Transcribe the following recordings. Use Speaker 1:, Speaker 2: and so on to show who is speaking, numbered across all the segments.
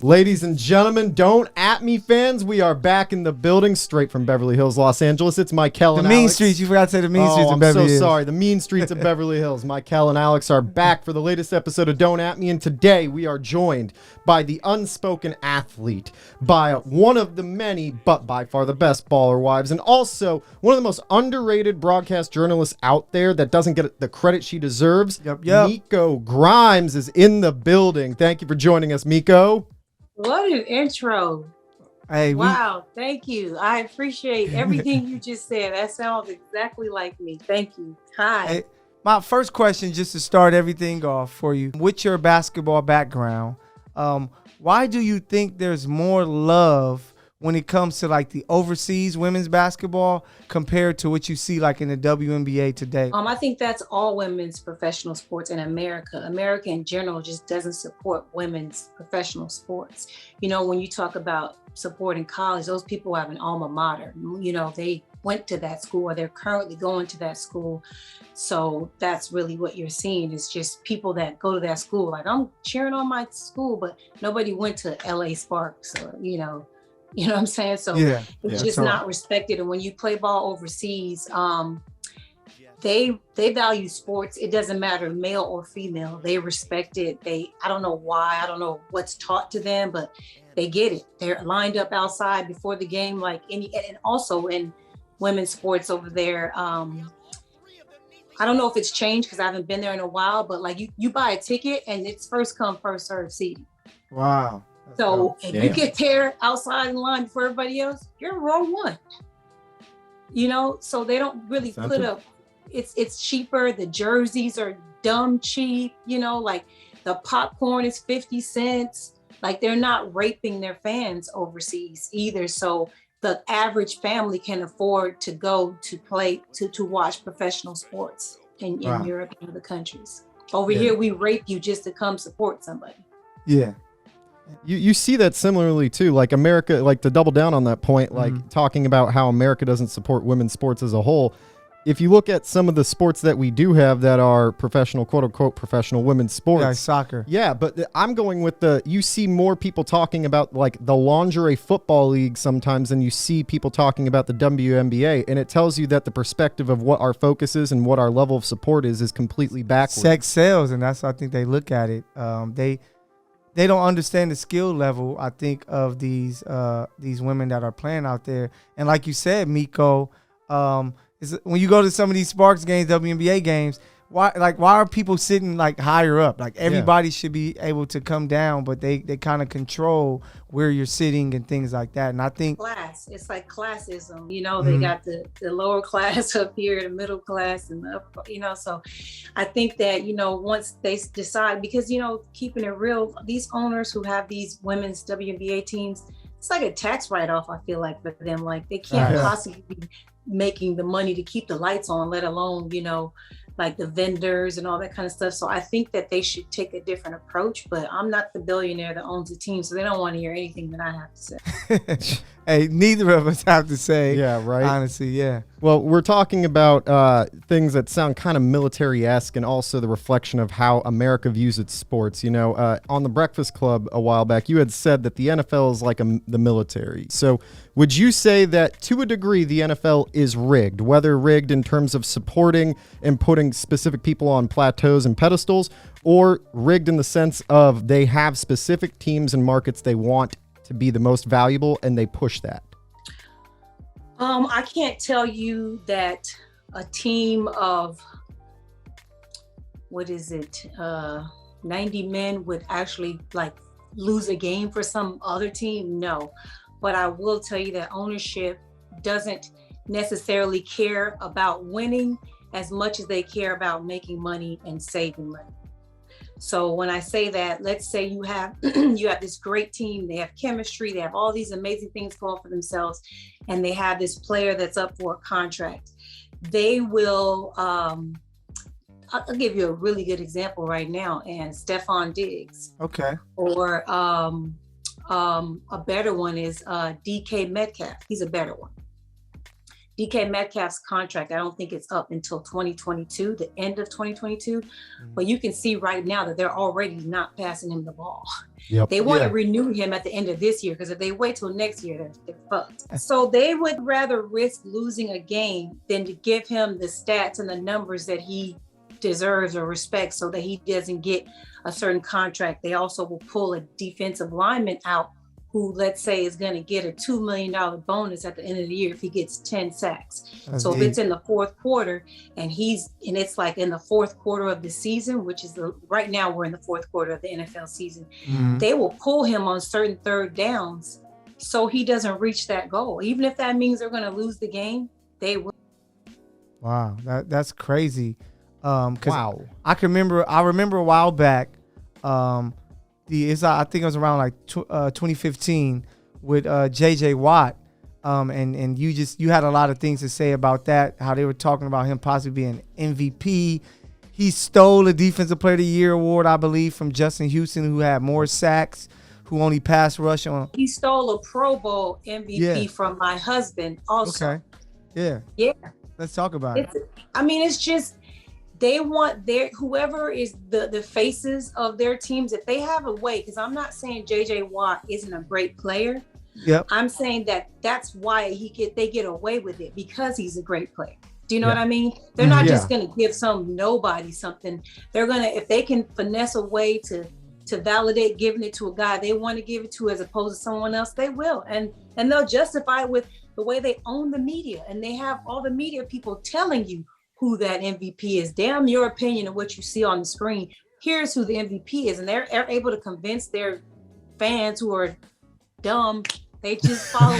Speaker 1: Ladies and gentlemen, don't at me fans. We are back in the building, straight from Beverly Hills, Los Angeles. It's Mikel and
Speaker 2: The mean
Speaker 1: Alex.
Speaker 2: streets. You forgot to say the mean streets of
Speaker 1: I'm
Speaker 2: Beverly Hills.
Speaker 1: so sorry. The mean streets of Beverly Hills. Mikel and Alex are back for the latest episode of Don't At Me. And today we are joined by the unspoken athlete, by one of the many, but by far the best baller wives, and also one of the most underrated broadcast journalists out there that doesn't get the credit she deserves.
Speaker 2: Yep.
Speaker 1: Miko Grimes is in the building. Thank you for joining us, Miko.
Speaker 3: What an intro.
Speaker 2: Hey,
Speaker 3: wow, thank you. I appreciate everything you just said. That sounds exactly like me. Thank you. Hi.
Speaker 2: Hey, my first question, just to start everything off for you, with your basketball background, why do you think there's more love when it comes to like the overseas women's basketball compared to what you see like in the WNBA today?
Speaker 3: I think that's all women's professional sports in America. America in general just doesn't support women's professional sports. You know, when you talk about supporting college, those people have an alma mater. You know, they went to that school or they're currently going to that school. So that's really what you're seeing is just people that go to that school. Like, I'm cheering on my school, but nobody went to LA Sparks or, you know what I'm saying? So it's just not respected. And when you play ball overseas, they value sports. It doesn't matter male or female. They respect it. I don't know why. I don't know what's taught to them, but they get it. They're lined up outside before the game, like and also in women's sports over there. I don't know if it's changed because I haven't been there in a while, but like you buy a ticket and it's first come, first served seating.
Speaker 2: Wow.
Speaker 3: So if you get there outside in line before everybody else, you're row one. You know, so they don't really put up. It's cheaper. The jerseys are dumb cheap. You know, like the popcorn is 50 cents. Like they're not raping their fans overseas either. So the average family can afford to go to play to watch professional sports in Europe and other countries. Over here, we rape you just to come support somebody.
Speaker 2: Yeah.
Speaker 1: You see that similarly too, like America, like to double down on that point, like talking about how America doesn't support women's sports as a whole. If you look at some of the sports that we do have that are professional, quote unquote, professional women's sports.
Speaker 2: Yeah, soccer.
Speaker 1: Yeah, but I'm going with you see more people talking about like the lingerie football league sometimes than you see people talking about the WNBA. And it tells you that the perspective of what our focus is and what our level of support is completely backwards.
Speaker 2: Sex sells, and that's how I think they look at it. They don't understand the skill level, I think, of these women that are playing out there. And like you said, Miko, when you go to some of these Sparks games, WNBA games, why are people sitting like higher up? Like everybody should be able to come down, but they kind of control where you're sitting and things like that. And I think
Speaker 3: it's like classism. You know, they got the lower class up here, the middle class, and the upper, you know. So I think that, you know, once they decide, because, you know, keeping it real, these owners who have these women's WNBA teams, it's like a tax write-off, I feel like, for them. Like they can't possibly be making the money to keep the lights on, let alone, you know, like the vendors and all that kind of stuff. So I think that they should take a different approach, but I'm not the billionaire that owns the team, so they don't want to hear anything that I have to say.
Speaker 2: Hey, neither of us have to say.
Speaker 1: Yeah, right.
Speaker 2: Honestly, yeah.
Speaker 1: Well, we're talking about things that sound kind of military-esque and also the reflection of how America views its sports. You know, on the Breakfast Club a while back, you had said that the NFL is like the military. So would you say that to a degree the NFL is rigged, whether rigged in terms of supporting and putting specific people on plateaus and pedestals, or rigged in the sense of they have specific teams and markets they want to be the most valuable and they push that?
Speaker 3: I can't tell you that a team of 90 men would actually like lose a game for some other team. No, but I will tell you that ownership doesn't necessarily care about winning as much as they care about making money and saving money. So when I say that, let's say you have this great team, they have chemistry, they have all these amazing things going for themselves, and they have this player that's up for a contract. They will, I'll give you a really good example right now, and Stephon Diggs.
Speaker 2: Okay.
Speaker 3: Or a better one is DK Metcalf. He's a better one. DK Metcalf's contract, I don't think it's up until 2022, the end of 2022. But you can see right now that they're already not passing him the ball.
Speaker 1: Yep.
Speaker 3: They want to renew him at the end of this year, because if they wait till next year, they're fucked. So they would rather risk losing a game than to give him the stats and the numbers that he deserves or respects, so that he doesn't get a certain contract. They also will pull a defensive lineman out who, let's say, is going to get a $2 million bonus at the end of the year if he gets 10 sacks. So if it's in the fourth quarter and it's like in the fourth quarter of the season, which is right now we're in the fourth quarter of the NFL season, they will pull him on certain third downs so he doesn't reach that goal. Even if that means they're going to lose the game, they will.
Speaker 2: Wow, that's crazy.
Speaker 1: Wow.
Speaker 2: I remember a while back, I think it was around like 2015 with JJ Watt, and you had a lot of things to say about that, how they were talking about him possibly being MVP. He stole a Defensive Player of the Year award, I believe, from Justin Houston, who had more sacks, who only pass rush on.
Speaker 3: He stole a Pro Bowl MVP from my husband also.
Speaker 2: Okay. Yeah. Let's talk about it.
Speaker 3: It's just, they want whoever is the faces of their teams, if they have a way, because I'm not saying JJ Watt isn't a great player.
Speaker 2: Yep.
Speaker 3: I'm saying that's why they get away with it, because he's a great player. Do you know what I mean? They're not just going to give some nobody something. They're going to, if they can finesse a way to validate giving it to a guy they want to give it to as opposed to someone else, they will. And they'll justify it with the way they own the media, and they have all the media people telling you who that MVP is. Damn your opinion of what you see on the screen. Here's who the MVP is. And they're able to convince their fans who are dumb. They just follow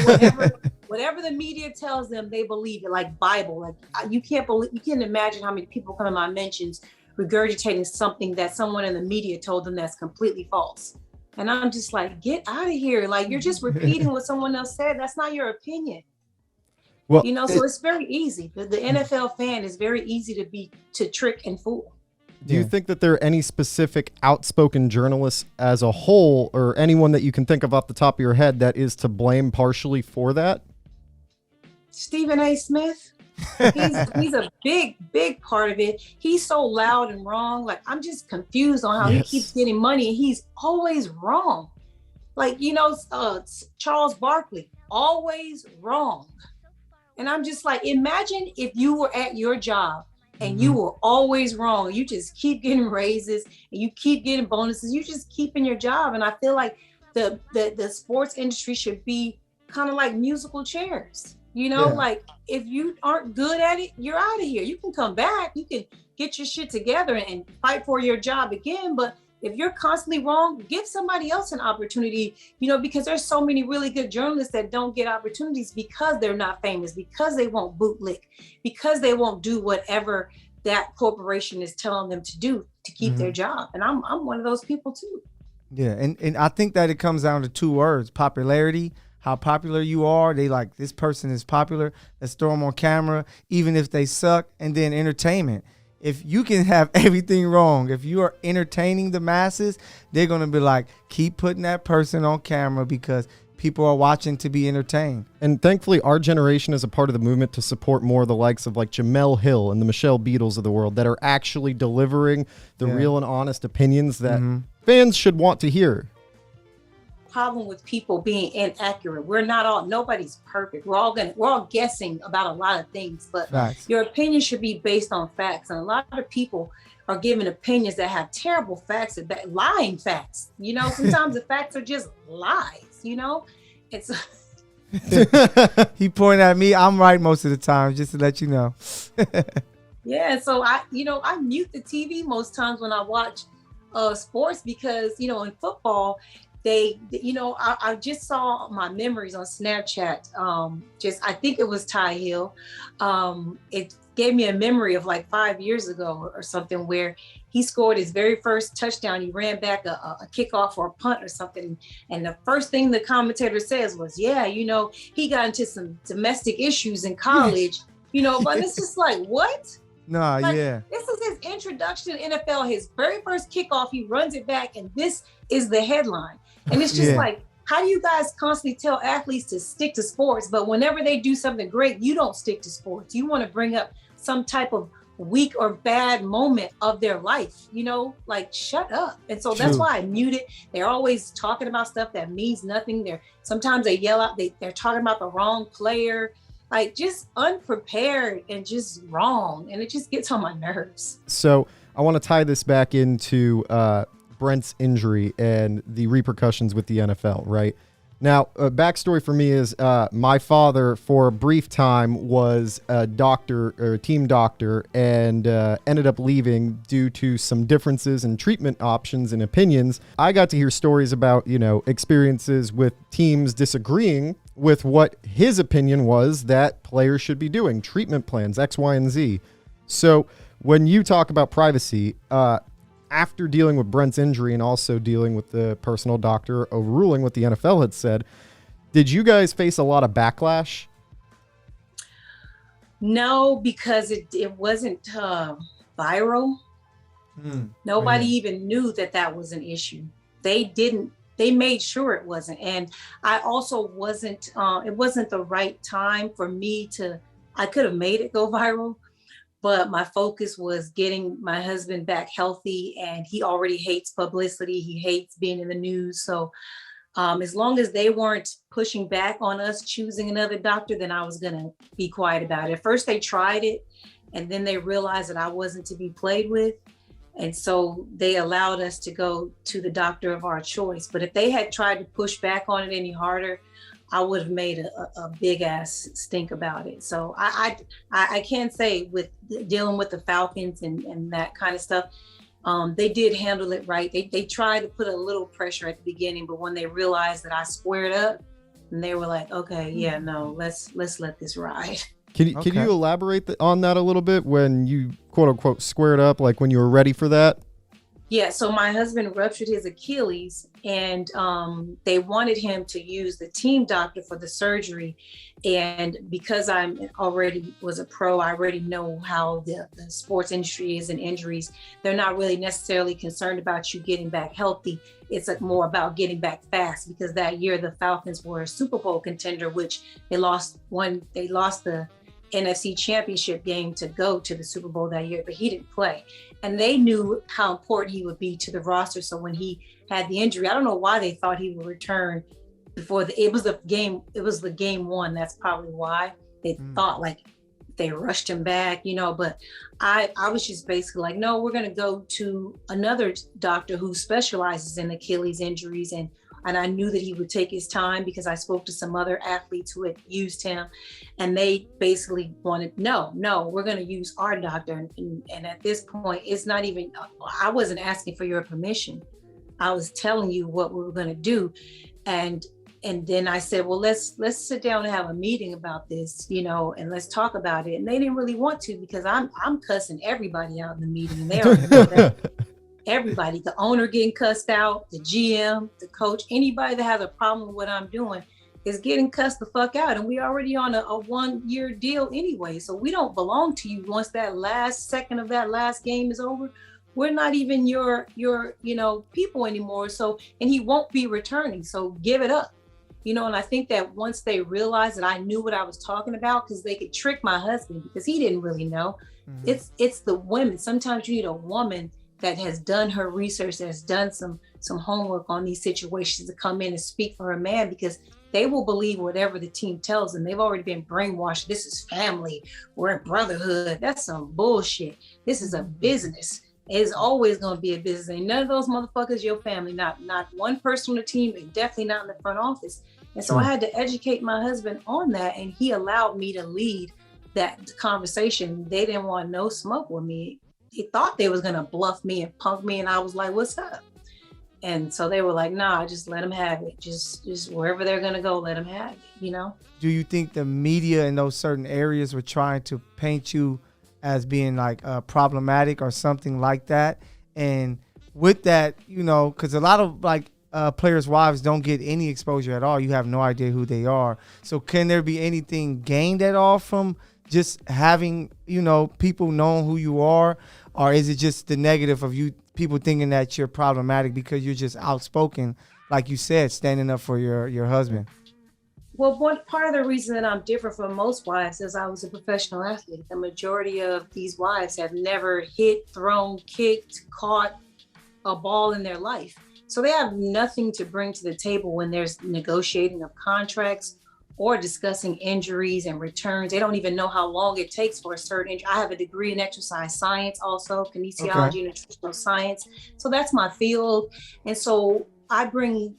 Speaker 3: whatever the media tells them, they believe it, like Bible. Like you can't imagine how many people come in my mentions regurgitating something that someone in the media told them that's completely false. And I'm just like, get out of here. Like, you're just repeating what someone else said. That's not your opinion. Well, so it's very easy. The NFL fan is very easy to trick and fool.
Speaker 1: Do you think that there are any specific outspoken journalists as a whole, or anyone that you can think of off the top of your head, that is to blame partially for that?
Speaker 3: Stephen A. Smith. He's a big part of it. He's so loud and wrong. Like, I'm just confused on how he keeps getting money, and he's always wrong. Like, Charles Barkley, always wrong. And I'm just like, imagine if you were at your job and you were always wrong. You just keep getting raises and you keep getting bonuses. You just keep in your job. And I feel like the sports industry should be kind of like musical chairs. Like, if you aren't good at it, you're out of here. You can come back. You can get your shit together and fight for your job again. But if you're constantly wrong, give somebody else an opportunity, because there's so many really good journalists that don't get opportunities because they're not famous, because they won't bootlick, because they won't do whatever that corporation is telling them to do to keep their job. And I'm one of those people too.
Speaker 2: Yeah. And I think that it comes down to two words: popularity. How popular you are. They like, this person is popular, let's throw them on camera, even if they suck. And then entertainment. If you can have everything wrong, if you are entertaining the masses, they're going to be like, keep putting that person on camera because people are watching to be entertained.
Speaker 1: And thankfully, our generation is a part of the movement to support more of the likes of like Jamel Hill and the Michelle Beadles of the world that are actually delivering the real and honest opinions that fans should want to hear.
Speaker 3: Problem with people being inaccurate. Nobody's perfect. We're all guessing about a lot of things, but your opinion should be based on facts. And a lot of people are giving opinions that have terrible facts, lying facts. Sometimes the facts are just lies. It's
Speaker 2: he pointed at me. I'm right most of the time, just to let you know.
Speaker 3: Yeah. So I mute the TV most times when I watch sports, because in football, I just saw my memories on Snapchat. I think it was Ty Hill. It gave me a memory of like 5 years ago or something, where he scored his very first touchdown. He ran back a kickoff or a punt or something. And the first thing the commentator says was, he got into some domestic issues in college, but it's just like, what? This is his introduction to NFL, his very first kickoff. He runs it back, and this is the headline. And it's just like, how do you guys constantly tell athletes to stick to sports, but whenever they do something great, you don't stick to sports? You want to bring up some type of weak or bad moment of their life, like shut up. And so that's why I mute it. They're always talking about stuff that means nothing. Sometimes they yell out, they're talking about the wrong player, like just unprepared and just wrong. And it just gets on my nerves.
Speaker 1: So I want to tie this back into Brent's injury and the repercussions with the NFL, right? Now, a backstory for me is my father, for a brief time, was a doctor or a team doctor and ended up leaving due to some differences in treatment options and opinions. I got to hear stories about, experiences with teams disagreeing with what his opinion was that players should be doing, treatment plans, X, Y, and Z. So when you talk about privacy, after dealing with Brent's injury and also dealing with the personal doctor overruling what the NFL had said, did you guys face a lot of backlash?
Speaker 3: No, because it wasn't viral. Nobody even knew that was an issue. They made sure it wasn't. And I also it wasn't the right time for me I could have made it go viral. But my focus was getting my husband back healthy, and he already hates publicity. He hates being in the news. So as long as they weren't pushing back on us choosing another doctor, then I was going to be quiet about it. At first they tried it, and then they realized that I wasn't to be played with. And so they allowed us to go to the doctor of our choice. But if they had tried to push back on it any harder, I would have made a big ass stink about it. So I can say with dealing with the Falcons and that kind of stuff, they did handle it right. They tried to put a little pressure at the beginning, but when they realized that I squared up, and they were like, okay, yeah, no, let's let this ride.
Speaker 1: Can you elaborate on that a little bit when you quote unquote squared up, like when you were ready for that?
Speaker 3: Yeah, so my husband ruptured his Achilles, and they wanted him to use the team doctor for the surgery. And because I already was a pro, I already know how the sports industry is and injuries. They're not really necessarily concerned about you getting back healthy. It's more about getting back fast, because that year the Falcons were a Super Bowl contender, which they lost the NFC championship game to go to the Super Bowl that year, but he didn't play. And they knew how important he would be to the roster. So when he had the injury, I don't know why they thought he would return before it was the game one. That's probably why they thought like they rushed him back, but I was just basically like, no, we're going to go to another doctor who specializes in Achilles injuries. And I knew that he would take his time, because I spoke to some other athletes who had used him, and they basically wanted, no, we're going to use our doctor. And at this point, it's not even, I wasn't asking for your permission. I was telling you what we were going to do. And then I said, well, let's sit down and have a meeting about this, and let's talk about it. And they didn't really want to, because I'm cussing everybody out in the meeting. And they already know that. Everybody, the owner getting cussed out, the GM, the coach, anybody that has a problem with what I'm doing is getting cussed the fuck out. And we already on a 1-year deal anyway. So we don't belong to you once that last second of that last game is over. We're not even your people anymore. So, and he won't be returning. So give it up. And I think that once they realized that I knew what I was talking about, because they could trick my husband, because he didn't really know. It's the women. Sometimes you need a woman that has done her research, that has done some homework on these situations, to come in and speak for her man, because they will believe whatever the team tells them. They've already been brainwashed. This is family. We're a brotherhood. That's some bullshit. This is a business. It's always going to be a business. And none of those motherfuckers your family. Not one person on the team, and definitely not in the front office. And so I had to educate my husband on that, and he allowed me to lead that conversation. They didn't want no smoke with me. They thought they was going to bluff me and punk me. And I was like, what's up? And so they were like, nah, just let them have it. Just wherever they're going to go, let them have it,
Speaker 2: Do you think the media in those certain areas were trying to paint you as being like problematic or something like that? And with that, because a lot of like players' wives don't get any exposure at all. You have no idea who they are. So can there be anything gained at all from just having, people knowing who you are? Or is it just the negative of you, people thinking that you're problematic because you're just outspoken like you said, standing up for your husband?
Speaker 3: Well, one part of the reason that I'm different from most wives is I was a professional athlete. The majority of these wives have never hit, thrown, kicked, caught a ball in their life. So they have nothing to bring to the table when there's negotiating of contracts or discussing injuries and returns. They don't even know how long it takes for a certain injury. I have a degree in exercise science, also kinesiology and nutritional science. So that's my field. And so I bring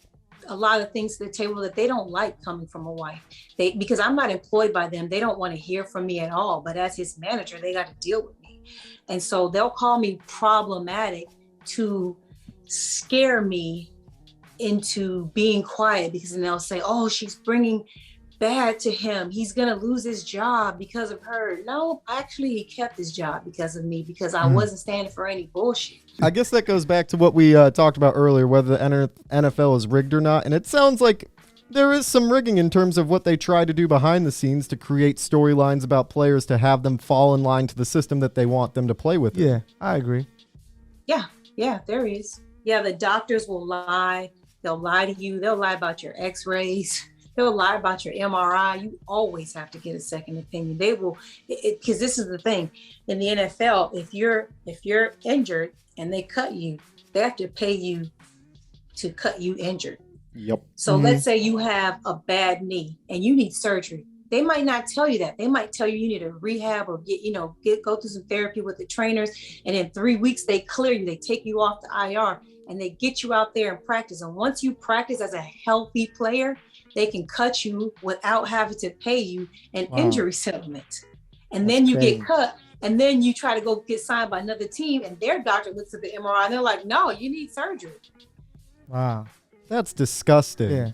Speaker 3: a lot of things to the table that they don't like coming from a wife. Because I'm not employed by them, they don't want to hear from me at all. But as his manager, they got to deal with me. And so they'll call me problematic to scare me into being quiet, because then they'll say, oh, she's bringing bad to him. He's going to lose his job because of her. No, actually, he kept his job because of me, because I wasn't standing for any bullshit.
Speaker 1: I guess that goes back to what we talked about earlier, whether the NFL is rigged or not. And it sounds like there is some rigging in terms of what they try to do behind the scenes to create storylines about players to have them fall in line to the system that they want them to play with.
Speaker 2: Yeah, I agree.
Speaker 3: Yeah, there is. Yeah, the doctors will lie. They'll lie to you. They'll lie about your x-rays. They'll lie about your MRI. You always have to get a second opinion. They will, because this is the thing. In the NFL, if you're injured and they cut you, they have to pay you to cut you injured.
Speaker 1: Yep.
Speaker 3: So let's say you have a bad knee and you need surgery. They might not tell you that. They might tell you need a rehab or go through some therapy with the trainers. And in 3 weeks, they clear you. They take you off the IR and they get you out there and practice. And once you practice as a healthy player, they can cut you without having to pay you an injury settlement. And then you get cut. And then you try to go get signed by another team and their doctor looks at the MRI and they're like, no, you need surgery.
Speaker 2: Wow.
Speaker 1: That's disgusting.
Speaker 2: Yeah.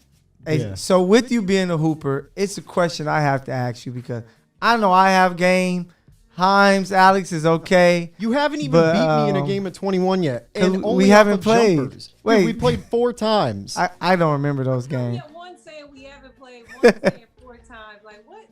Speaker 2: Hey, so with you being a hooper, it's a question I have to ask you, because I know I have game. Himes, Alex is okay.
Speaker 1: You haven't even beat me in a game of 21 yet. And only
Speaker 2: we haven't played.
Speaker 1: Jumpers.
Speaker 2: Wait,
Speaker 1: dude, we played 4 times.
Speaker 2: I don't remember those games.
Speaker 3: Yeah, one saying we haven't played, one saying 4 times. Like, what?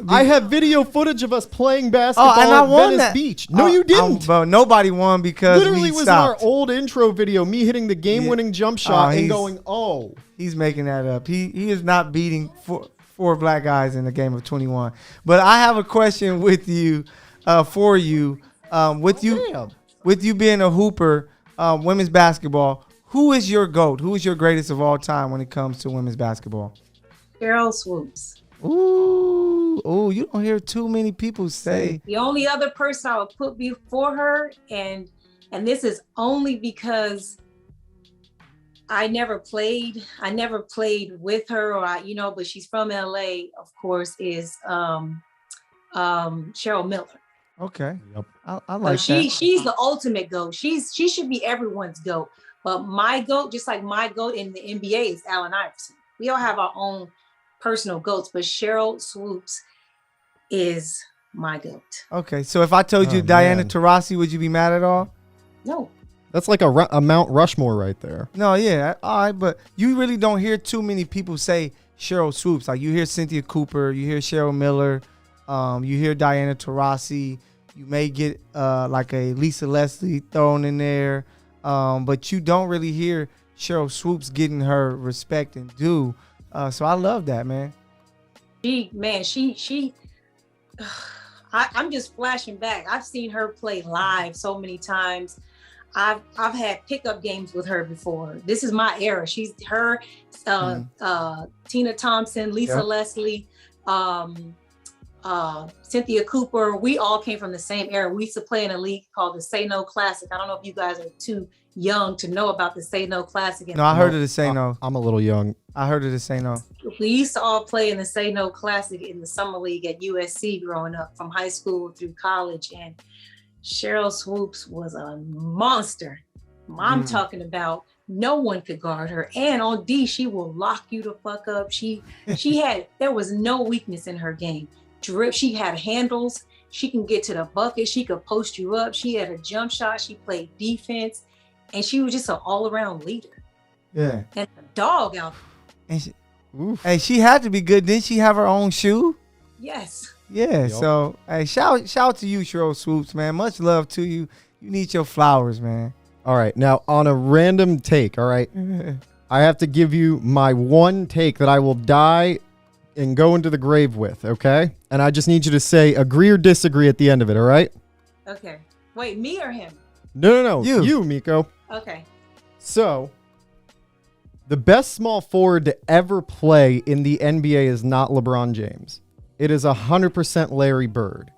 Speaker 1: I have video footage of us playing basketball
Speaker 2: and I
Speaker 1: at
Speaker 2: won
Speaker 1: Venice
Speaker 2: that.
Speaker 1: Beach. No, you didn't.
Speaker 2: But nobody won because
Speaker 1: literally
Speaker 2: we
Speaker 1: was
Speaker 2: stopped.
Speaker 1: in our old intro video, me hitting the game-winning jump shot and going, oh.
Speaker 2: He's making that up. He is not beating four black guys in a game of 21. But I have a question with you, for you. With you being a hooper, women's basketball, who is your GOAT? Who is your greatest of all time when it comes to women's basketball?
Speaker 3: Sheryl Swoops.
Speaker 2: Ooh, you don't hear too many people say.
Speaker 3: The only other person I would put before her, and this is only because I never played with her, or but she's from LA, of course, is Cheryl Miller.
Speaker 2: Okay.
Speaker 1: Yep.
Speaker 2: I like that.
Speaker 3: She's the ultimate GOAT. She should be everyone's GOAT. But my GOAT, just like my GOAT in the NBA, is Allen Iverson. We all have our own personal GOATs, but Sheryl Swoops is my GOAT.
Speaker 2: Okay, so if I told you Diana Taurasi, would you be mad at all?
Speaker 3: No.
Speaker 1: That's like a Mount Rushmore right there.
Speaker 2: No, yeah, all right, but you really don't hear too many people say Sheryl Swoops. Like you hear Cynthia Cooper, you hear Cheryl Miller, you hear Diana Taurasi. You may get like a Lisa Leslie thrown in there, but you don't really hear Sheryl Swoops getting her respect and due. So I love that, man.
Speaker 3: I'm just flashing back. I've seen her play live so many times. I've had pickup games with her before. This is my era. She's her, Tina Thompson, Lisa Leslie, Cynthia Cooper. We all came from the same era. We used to play in a league called the Say No Classic. I don't know if you guys are too young to know about the Say No Classic.
Speaker 2: No, I heard of the Say No.
Speaker 1: I'm a little young.
Speaker 2: I heard of the Say No.
Speaker 3: We used to all play in the Say No Classic in the summer league at USC growing up, from high school through college. And Sheryl Swoops was a monster. I'm talking about no one could guard her. And on D, she will lock you the fuck up. There was no weakness in her game. She had handles. She can get to the bucket. She could post you up. She had a jump shot. She played defense. And she was just an all-around leader.
Speaker 2: Yeah.
Speaker 3: And a dog out there.
Speaker 2: And she had to be good. Didn't she have her own shoe?
Speaker 3: Yes.
Speaker 2: Yeah.
Speaker 1: Yep.
Speaker 2: So, hey, shout out to you, Sheryl Swoops, man. Much love to you. You need your flowers, man.
Speaker 1: All right. Now, on a random take, all right. I have to give you my one take that I will die and go into the grave with, okay? And I just need you to say agree or disagree at the end of it, all right?
Speaker 3: Okay. Wait, me or him?
Speaker 1: No. You, Miko.
Speaker 3: Okay.
Speaker 1: So, the best small forward to ever play in the NBA is not LeBron James. It is 100% Larry Bird.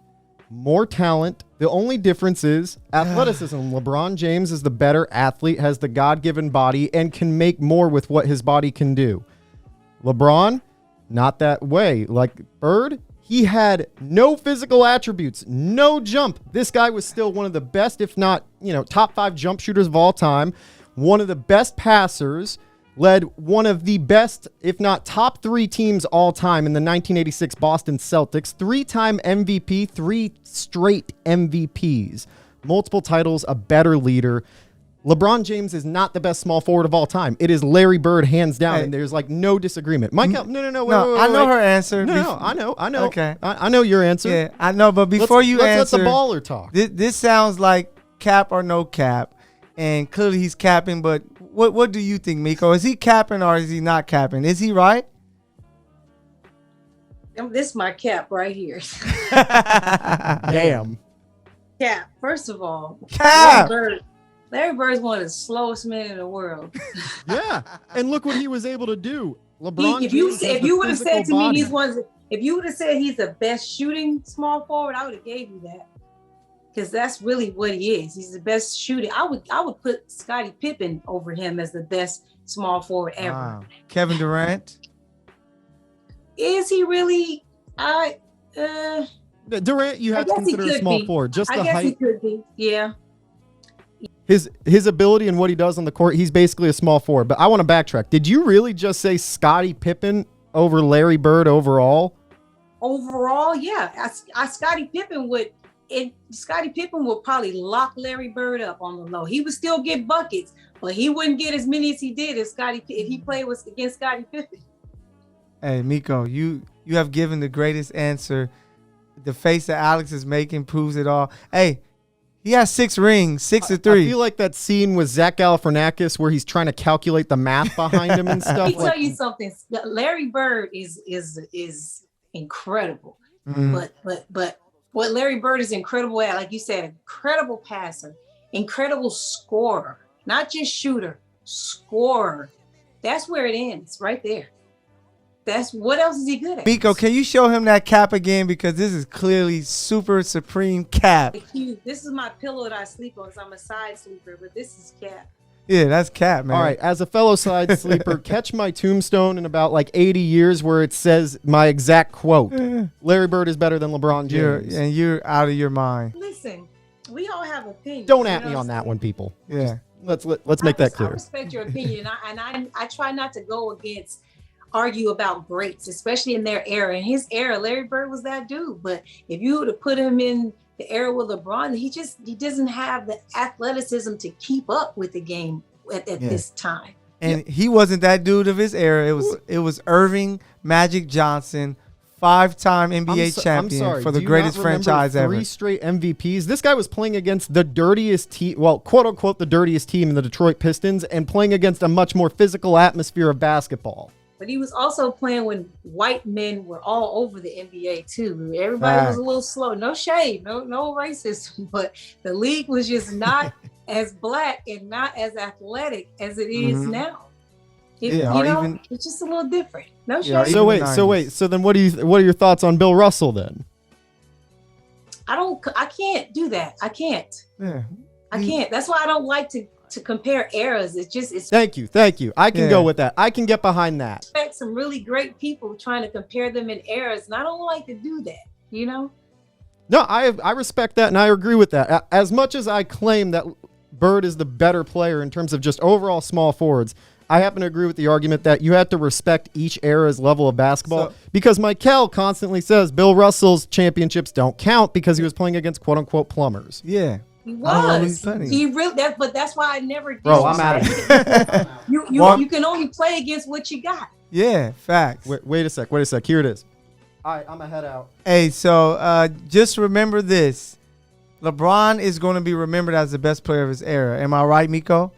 Speaker 1: More talent. The only difference is athleticism. LeBron James is the better athlete, has the God-given body, and can make more with what his body can do. LeBron, not that way. Like Bird, he had no physical attributes, no jump. This guy was still one of the best, if not, top 5 jump shooters of all time. One of the best passers, led one of the best, if not top 3 teams all time in the 1986 Boston Celtics. 3-time MVP, 3 straight MVPs, multiple titles, a better leader. LeBron James is not the best small forward of all time. It is Larry Bird, hands down, and there's like no disagreement. Michael, no, wait,
Speaker 2: I know her answer.
Speaker 1: No, I know.
Speaker 2: Okay.
Speaker 1: I know your answer.
Speaker 2: Yeah, I know, but before you
Speaker 1: let's
Speaker 2: answer,
Speaker 1: let the baller talk.
Speaker 2: This sounds like cap or no cap, and clearly he's capping, but what do you think, Miko? Is he capping or is he not capping? Is he right?
Speaker 3: This is my cap right here.
Speaker 1: Damn.
Speaker 3: Cap. First of all,
Speaker 2: Cap.
Speaker 3: Larry Bird's one of the slowest men in the world.
Speaker 1: Yeah, and look what he was able to do. LeBron.
Speaker 3: If you would have said to me if you would have said he's the best shooting small forward, I would have gave you that. Because that's really what he is. He's the best shooter. I would put Scottie Pippen over him as the best small forward ever.
Speaker 2: Wow. Kevin Durant.
Speaker 3: Is he really?
Speaker 1: Durant, you have to consider a small forward. Just the height.
Speaker 3: I guess he could be. Yeah.
Speaker 1: His ability and what he does on the court, he's basically a small forward. But I want to backtrack. Did you really just say Scottie Pippen over Larry Bird overall?
Speaker 3: Overall, yeah. Scottie Pippen would probably lock Larry Bird up on the low. He would still get buckets, but he wouldn't get as many as he did if he played against Scottie Pippen.
Speaker 2: Hey, Miko, you have given the greatest answer. The face that Alex is making proves it all. Hey, he has 6 rings, 6-3.
Speaker 1: I feel like that scene with Zach Galifianakis where he's trying to calculate the math behind him and stuff.
Speaker 3: Let me tell you something. Larry Bird is incredible, but what Larry Bird is incredible at, like you said, incredible passer, incredible scorer, not just shooter, scorer. That's where it ends, right there. That's what else is he good at?
Speaker 2: Miko, can you show him that cap again? Because this is clearly super supreme cap.
Speaker 3: This is my pillow that I sleep on, so I'm a side sleeper, but this is cap.
Speaker 2: Yeah, that's cap, man.
Speaker 1: All right, as a fellow side sleeper, catch my tombstone in about like 80 years where it says my exact quote. Larry Bird is better than LeBron James.
Speaker 2: You're out of your mind.
Speaker 3: Listen, we all have opinions.
Speaker 1: Don't at me on that one, people.
Speaker 2: Yeah.
Speaker 1: Let's make that clear.
Speaker 3: I respect your opinion, and I try not to argue about greats, especially in their era. In his era, Larry Bird was that dude. But if you were to put him in the era with LeBron, he doesn't have the athleticism to keep up with the game at this time.
Speaker 2: And he wasn't that dude of his era. It was Irving Magic Johnson, 5-time NBA champion for the greatest franchise ever.
Speaker 1: 3 straight MVPs. This guy was playing against the dirtiest team, well, quote unquote, the dirtiest team in the Detroit Pistons, and playing against a much more physical atmosphere of basketball.
Speaker 3: But he was also playing when white men were all over the NBA too. Everybody was a little slow. No shade, no racism, but the league was just not as black and not as athletic as it is now. It's just a little different. No shade.
Speaker 1: So wait. So then, what are your thoughts on Bill Russell then?
Speaker 3: I can't do that. I can't.
Speaker 2: Yeah.
Speaker 3: I can't. That's why I don't like to compare eras. It's
Speaker 1: Thank you. I can go with that. I can get behind that.
Speaker 3: Expect some really great people trying to compare them in eras, and I don't like to do that,
Speaker 1: No, I respect that, and I agree with that. As much as I claim that Bird is the better player in terms of just overall small forwards, I happen to agree with the argument that you have to respect each era's level of basketball, because Michael constantly says Bill Russell's championships don't count because he was playing against quote unquote plumbers.
Speaker 2: Yeah.
Speaker 3: He was. But that's why I never did.
Speaker 1: Bro, I'm out of it.
Speaker 3: You can only play against what you got.
Speaker 2: Yeah, facts.
Speaker 1: Wait a sec. Here it is. All right, I'm going to head out.
Speaker 2: Hey, so just remember this. LeBron is going to be remembered as the best player of his era. Am I right, Miko?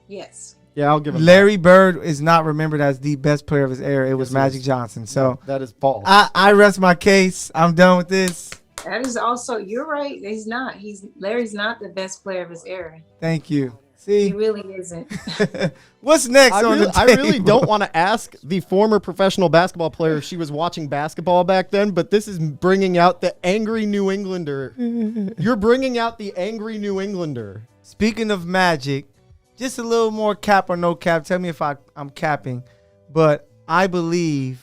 Speaker 3: Yes.
Speaker 1: Yeah, I'll give him
Speaker 2: Larry Bird is not remembered as the best player of his era. It was
Speaker 1: Yes, he
Speaker 2: Magic
Speaker 1: is.
Speaker 2: Johnson.
Speaker 1: that.
Speaker 2: So
Speaker 1: No, that is false.
Speaker 2: I rest my case. I'm done with this.
Speaker 3: That is also, you're right. He's not. Larry's not the best player of his era.
Speaker 2: Thank you.
Speaker 3: He
Speaker 2: See,
Speaker 3: really isn't.
Speaker 2: what's next
Speaker 1: I
Speaker 2: on
Speaker 1: really,
Speaker 2: the
Speaker 1: I
Speaker 2: table?
Speaker 1: really don't want to ask the former professional basketball player if she was watching basketball back then, but this is bringing out the angry New Englander. You're bringing out the angry New Englander.
Speaker 2: Speaking of Magic, just a little more cap or no cap. Tell me if I'm capping. But I believe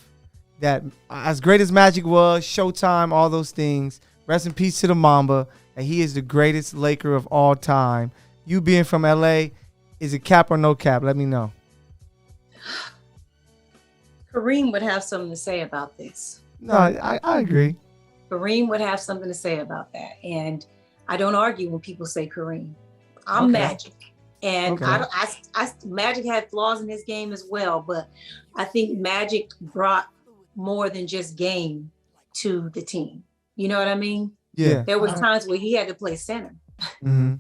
Speaker 2: that as great as Magic was, Showtime, all those things, rest in peace to the Mamba, that he is the greatest Laker of all time. You being from LA, is it cap or no cap? Let me know.
Speaker 3: Kareem would have something to say about this.
Speaker 2: No, I agree.
Speaker 3: Kareem would have something to say about that. And I don't argue when people say Kareem. I'm
Speaker 2: Okay.
Speaker 3: Magic. And
Speaker 2: Okay.
Speaker 3: Magic had flaws in his game as well, but I think Magic brought more than just game to the team. You know what I mean?
Speaker 2: Yeah.
Speaker 3: There was times where he had to play center.
Speaker 2: Mm-hmm.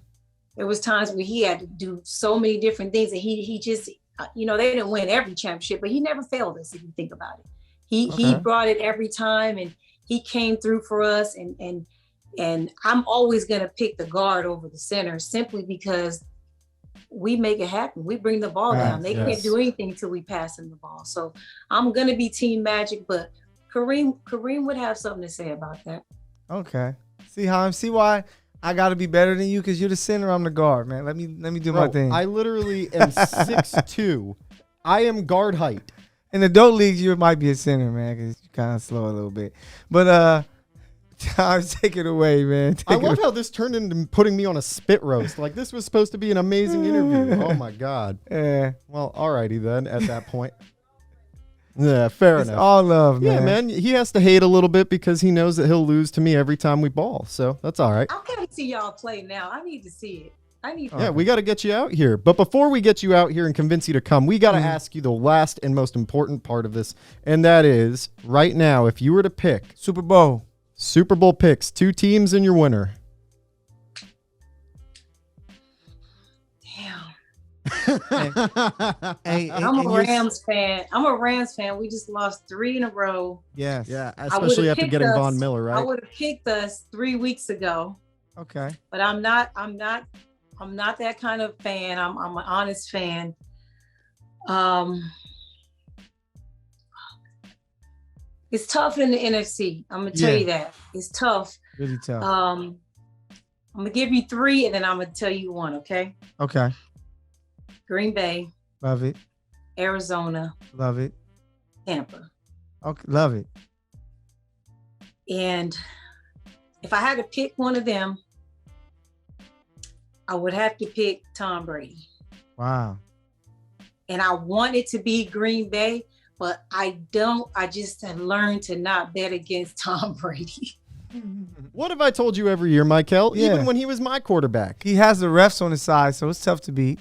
Speaker 3: There was times where he had to do so many different things, and he just, they didn't win every championship, but he never failed us if you think about it. He
Speaker 2: Okay.
Speaker 3: brought it every time, and he came through for us. And I'm always gonna pick the guard over the center simply because we make it happen. We bring the ball down. They
Speaker 1: Yes.
Speaker 3: can't do anything until we pass them the ball. So I'm gonna be Team Magic, but Kareem would have something to say about that.
Speaker 2: Okay. See why I got to be better than you because you're the center. I'm the guard, man. Let me do my
Speaker 1: Bro,
Speaker 2: thing.
Speaker 1: I literally am 6'2". I am guard height.
Speaker 2: In adult leagues, you might be a center, man, because you're kind of slow a little bit. But take it away, man.
Speaker 1: I love how this turned into putting me on a spit roast. Like, this was supposed to be an amazing interview. Oh, my God.
Speaker 2: Yeah,
Speaker 1: Well, alrighty then at that point. Yeah, fair
Speaker 2: it's
Speaker 1: enough.
Speaker 2: all love, man.
Speaker 1: Yeah, man. He has to hate a little bit because he knows that he'll lose to me every time we ball. So that's all right.
Speaker 3: I gotta see y'all play now. I need to see it.
Speaker 1: Yeah, we got to get you out here. But before we get you out here and convince you to come, we got to ask you the last and most important part of this. And that is, right now, if you were to pick
Speaker 2: Super Bowl.
Speaker 1: Super Bowl picks, 2 teams and your winner.
Speaker 3: Damn.
Speaker 2: Hey,
Speaker 3: I'm a Rams fan. We just lost 3 in a row.
Speaker 2: Yes.
Speaker 1: Yeah,
Speaker 3: I
Speaker 1: especially
Speaker 3: would've
Speaker 1: after
Speaker 3: picked
Speaker 1: getting
Speaker 3: us.
Speaker 1: Von Miller,
Speaker 3: I
Speaker 1: right?
Speaker 3: would have picked us 3 weeks ago,
Speaker 2: Okay.
Speaker 3: but I'm not that kind of fan. I'm an honest fan. It's tough in the NFC. I'm gonna tell you that. It's tough.
Speaker 2: Really tough.
Speaker 3: I'm gonna give you 3 and then I'm gonna tell you 1, okay?
Speaker 2: Okay.
Speaker 3: Green Bay,
Speaker 2: Love it.
Speaker 3: Arizona,
Speaker 2: Love it.
Speaker 3: Tampa.
Speaker 2: Okay. Love it.
Speaker 3: And if I had to pick one of them, I would have to pick Tom Brady.
Speaker 2: Wow.
Speaker 3: And I want it to be Green Bay, but I just have learned to not bet against Tom Brady.
Speaker 1: What have I told you every year, Michael?
Speaker 2: Yeah.
Speaker 1: Even when he was my quarterback.
Speaker 2: He has the refs on his side, so it's tough to beat.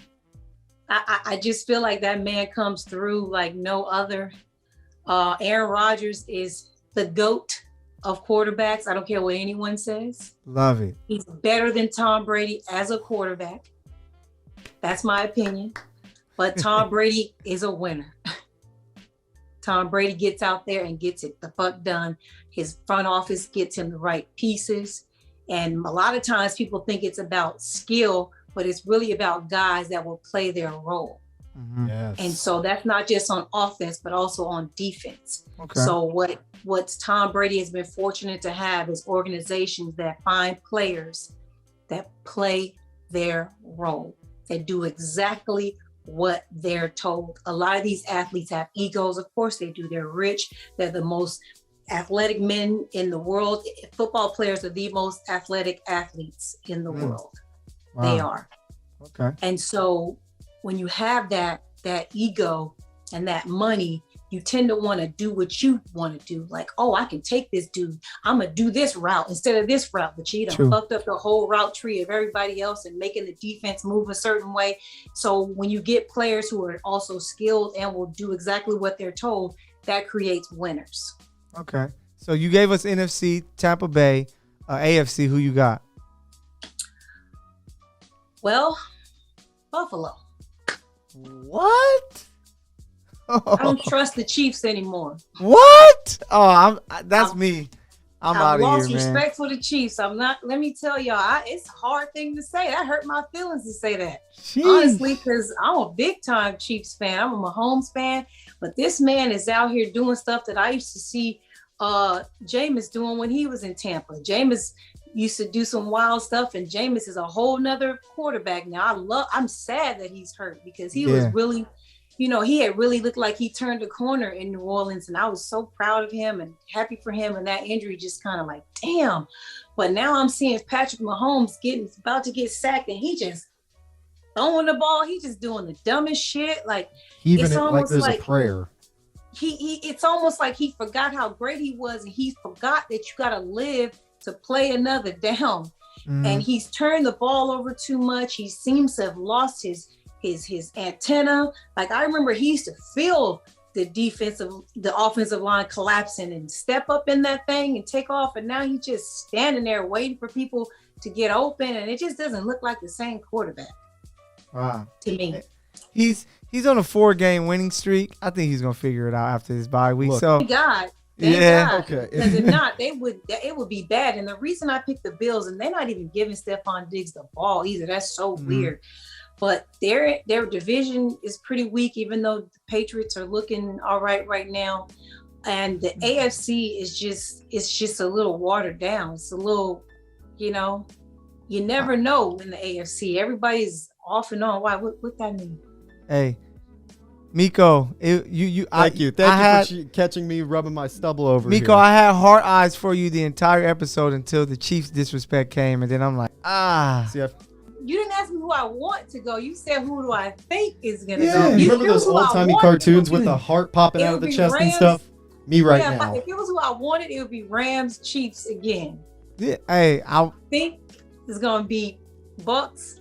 Speaker 3: I just feel like that man comes through like no other. Aaron Rodgers is the GOAT of quarterbacks. I don't care what anyone says.
Speaker 2: Love it.
Speaker 3: He's better than Tom Brady as a quarterback. That's my opinion. But Tom Brady is a winner. Tom Brady gets out there and gets it the fuck done. His front office gets him the right pieces. And a lot of times people think it's about skill, but it's really about guys that will play their role.
Speaker 2: Mhm.
Speaker 1: Yes.
Speaker 3: And so that's not just on offense, but also on defense.
Speaker 2: Okay.
Speaker 3: So what Tom Brady has been fortunate to have is organizations that find players that play their role, that do exactly what they're told. A lot of these athletes have egos. Of course they do. They're rich. They're the most athletic men in the world. Football players are the most athletic athletes in the world. They
Speaker 2: Wow.
Speaker 3: are.
Speaker 2: Okay.
Speaker 3: And so when you have that ego and that money, you tend to want to do what you want to do. Like, oh, I can take this dude. I'm going to do this route instead of this route. But you
Speaker 2: True.
Speaker 3: done fucked up the whole route tree of everybody else and making the defense move a certain way. So when you get players who are also skilled and will do exactly what they're told, that creates winners.
Speaker 2: Okay. So you gave us NFC, Tampa Bay, AFC. Who you got?
Speaker 3: Well, Buffalo.
Speaker 2: What?
Speaker 3: I don't trust the Chiefs anymore.
Speaker 2: What? Oh, that's me. I'm
Speaker 3: I've
Speaker 2: out of
Speaker 3: lost
Speaker 2: here, man.
Speaker 3: respect for the Chiefs. I'm not. Let me tell y'all, it's a hard thing to say. That hurt my feelings to say that.
Speaker 2: Jeez.
Speaker 3: Honestly, because I'm a big time Chiefs fan. I'm a Mahomes fan, but this man is out here doing stuff that I used to see Jameis doing when he was in Tampa. Jameis used to do some wild stuff, and Jameis is a whole nother quarterback now. I'm sad that he's hurt because he was really, he had really looked like he turned a corner in New Orleans, and I was so proud of him and happy for him. And that injury just kind of like, damn. But now I'm seeing Patrick Mahomes about to get sacked, and he just throwing the ball. He just doing the dumbest shit. Like
Speaker 1: Even
Speaker 3: it's almost
Speaker 1: there's
Speaker 3: like
Speaker 1: a prayer.
Speaker 3: It's almost like he forgot how great he was, and he forgot that you got to live to play another down. And he's turned the ball over too much. He seems to have lost his antenna. Like I remember he used to feel the offensive line collapsing and step up in that thing and take off. And now he's just standing there waiting for people to get open. And it just doesn't look like the same quarterback.
Speaker 2: Wow.
Speaker 3: To me.
Speaker 2: He's on a 4-game winning streak. I think he's gonna figure it out after this bye week.
Speaker 3: Thank God.
Speaker 1: Okay.
Speaker 3: Because if not, it would be bad. And the reason I picked the Bills, and they're not even giving Stephon Diggs the ball either. That's so weird. But their division is pretty weak, even though the Patriots are looking all right now. And the AFC is just a little watered down. It's a little, you never know in the AFC. Everybody's off and on. Why? What that mean?
Speaker 2: Hey, Miko,
Speaker 1: Thank you for catching me rubbing my stubble over
Speaker 2: Miko,
Speaker 1: here.
Speaker 2: I had heart eyes for you the entire episode until the Chiefs disrespect came, and then I'm like,
Speaker 1: See,
Speaker 3: you didn't ask me who I want to go. You said, who do I think is going to
Speaker 1: yeah,
Speaker 3: go?
Speaker 1: you remember those old-timey cartoons with the heart popping out of the chest and stuff? Me right now.
Speaker 3: If it was who I wanted, it would be Rams Chiefs again.
Speaker 2: yeah, hey,
Speaker 3: I think it's going to be Bucks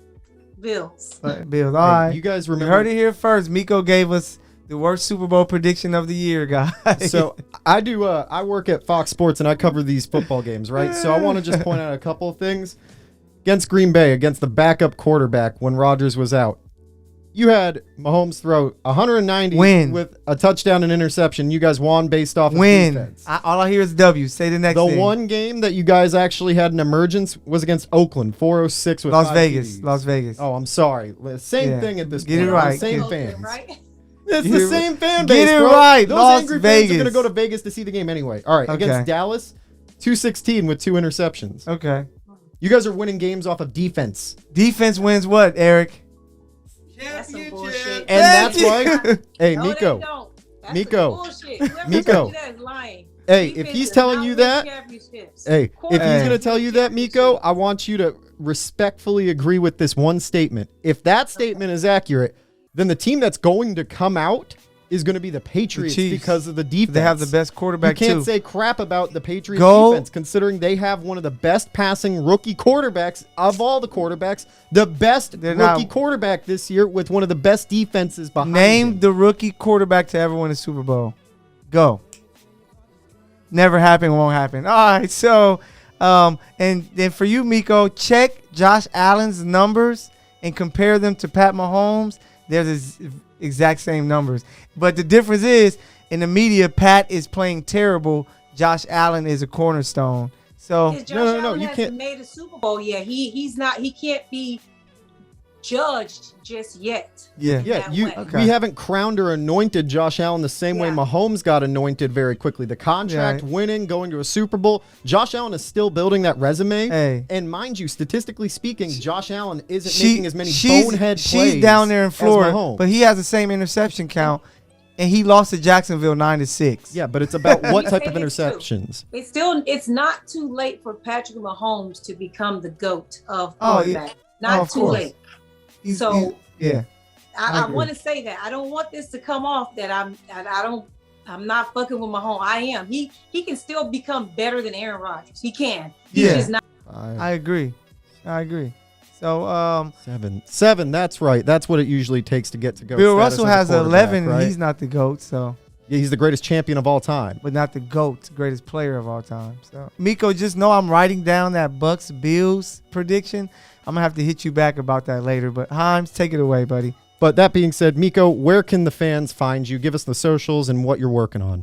Speaker 3: Bills.
Speaker 2: Bills. All right.
Speaker 1: You guys
Speaker 2: You
Speaker 1: remember?
Speaker 2: heard it here first. Miko gave us the worst Super Bowl prediction of the year, guys.
Speaker 1: So I do. I work at Fox Sports and I cover these football games, right? So I want to just point out a couple of things. Against Green Bay, against the backup quarterback when Rodgers was out, you had Mahomes throw 190 with a touchdown and interception. You guys won based off of defense.
Speaker 2: All I hear is W. Say the next thing.
Speaker 1: The one game that you guys actually had an emergence was against Oakland, 406 with
Speaker 2: Las Vegas.
Speaker 1: Oh, I'm sorry. Same thing at this point.
Speaker 2: Get it right.
Speaker 1: Same
Speaker 3: Oakland,
Speaker 1: fans.
Speaker 3: right?
Speaker 1: It's the same fan base,
Speaker 2: Get it
Speaker 1: bro.
Speaker 2: right.
Speaker 1: Those
Speaker 2: Las
Speaker 1: angry
Speaker 2: Vegas.
Speaker 1: fans are going to go to Vegas to see the game anyway. All right.
Speaker 2: Okay.
Speaker 1: Against Dallas, 216 with 2 interceptions.
Speaker 2: Okay.
Speaker 1: You guys are winning games off of defense.
Speaker 2: Defense wins what, Eric?
Speaker 3: That's some bullshit.
Speaker 1: And that's why, hey,
Speaker 3: No,
Speaker 1: Miko,
Speaker 3: they don't. That's
Speaker 1: Miko,
Speaker 3: bullshit. Whoever
Speaker 1: Miko.
Speaker 3: told you that is lying.
Speaker 1: Hey,
Speaker 3: Defense
Speaker 1: if he's
Speaker 3: does
Speaker 1: telling
Speaker 3: not
Speaker 1: you
Speaker 3: win
Speaker 1: that,
Speaker 3: championships.
Speaker 1: hey, if he's
Speaker 2: Hey.
Speaker 1: going to tell you that, Miko, I want you to respectfully agree with this one statement. If that statement is accurate, then the team that's going to come out is going to be the Patriots
Speaker 2: Chiefs.
Speaker 1: because of the defense.
Speaker 2: They have the best quarterback,
Speaker 1: You can't
Speaker 2: too.
Speaker 1: say crap about the Patriots
Speaker 2: Go.
Speaker 1: defense, considering they have one of the best passing rookie quarterbacks of all the quarterbacks, the best rookie quarterback this year with one of the best defenses behind
Speaker 2: Name
Speaker 1: him.
Speaker 2: the rookie quarterback to ever win a Super Bowl. Go. Never happened, won't happen. All right, so, and then for you, Miko, check Josh Allen's numbers and compare them to Pat Mahomes. They're the exact same numbers. But the difference is, in the media, Pat is playing terrible. Josh Allen is a cornerstone. So
Speaker 3: Josh
Speaker 1: no,
Speaker 3: Allen
Speaker 1: you
Speaker 3: hasn't
Speaker 1: can't-
Speaker 3: made a Super Bowl yet. He can't be judged just yet.
Speaker 1: Yeah,
Speaker 3: that way.
Speaker 1: we haven't crowned or anointed Josh Allen the same way
Speaker 3: Yeah.
Speaker 1: Mahomes got anointed very quickly. The contract, winning, going to a Super Bowl. Josh Allen is still building that resume.
Speaker 2: Hey.
Speaker 1: And mind you, statistically speaking, Josh Allen isn't making as many bonehead plays.
Speaker 2: She's down there in
Speaker 1: as
Speaker 2: Florida,
Speaker 1: Mahomes.
Speaker 2: but he has the same interception count, and he lost to Jacksonville 9-6.
Speaker 1: Yeah, but it's about what
Speaker 3: You
Speaker 1: type
Speaker 3: say
Speaker 1: of
Speaker 3: this too.
Speaker 1: interceptions.
Speaker 3: It's not too late for Patrick Mahomes to become the GOAT of
Speaker 2: Oh, yeah.
Speaker 3: quarterback. Not
Speaker 2: of
Speaker 3: too
Speaker 2: course.
Speaker 3: late. So
Speaker 2: yeah.
Speaker 3: I
Speaker 2: agree.
Speaker 3: want to say that I don't want this to come off that I'm not fucking with Mahomes. I am. He can still become better than Aaron Rodgers. He can. He's
Speaker 2: Yeah.
Speaker 3: just not.
Speaker 2: I agree. So
Speaker 1: Seven. That's right. That's what it usually takes to get to go.
Speaker 2: Bill Russell has 11,
Speaker 1: right?
Speaker 2: and he's not the GOAT, so
Speaker 1: Yeah, he's the greatest champion of all time.
Speaker 2: but not the GOAT, greatest player of all time. So Miko, just know I'm writing down that Bucks Bills prediction. I'm gonna have to hit you back about that later. But Himes, take it away, buddy.
Speaker 1: But that being said, Miko, where can the fans find you? Give us the socials and what you're working on.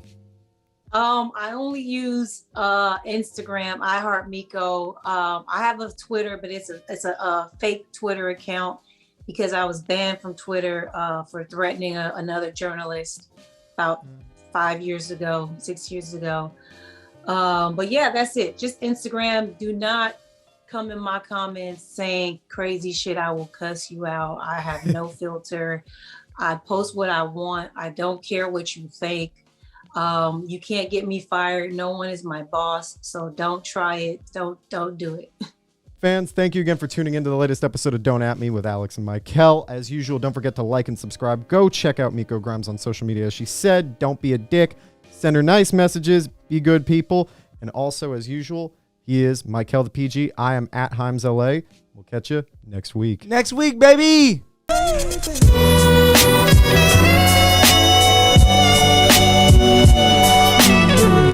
Speaker 3: I only use Instagram, iHeartMiko. I have a Twitter, but it's a fake Twitter account because I was banned from Twitter for threatening another journalist about 6 years ago. But yeah, that's it. Just Instagram. Do not come in my comments saying crazy shit. I will cuss you out. I have no filter. I post what I want. I don't care what you think. You can't get me fired. No one is my boss. So don't try it. Don't do it.
Speaker 1: Fans, thank you again for tuning into the latest episode of Don't At Me with Alex and Mikel. As usual, don't forget to like and subscribe. Go check out Miko Grimes on social media. As she said, don't be a dick. Send her nice messages. Be good people. And also, as usual, he is Mikel the PG. I am at Himes LA. We'll catch you next week.
Speaker 2: Next week, baby.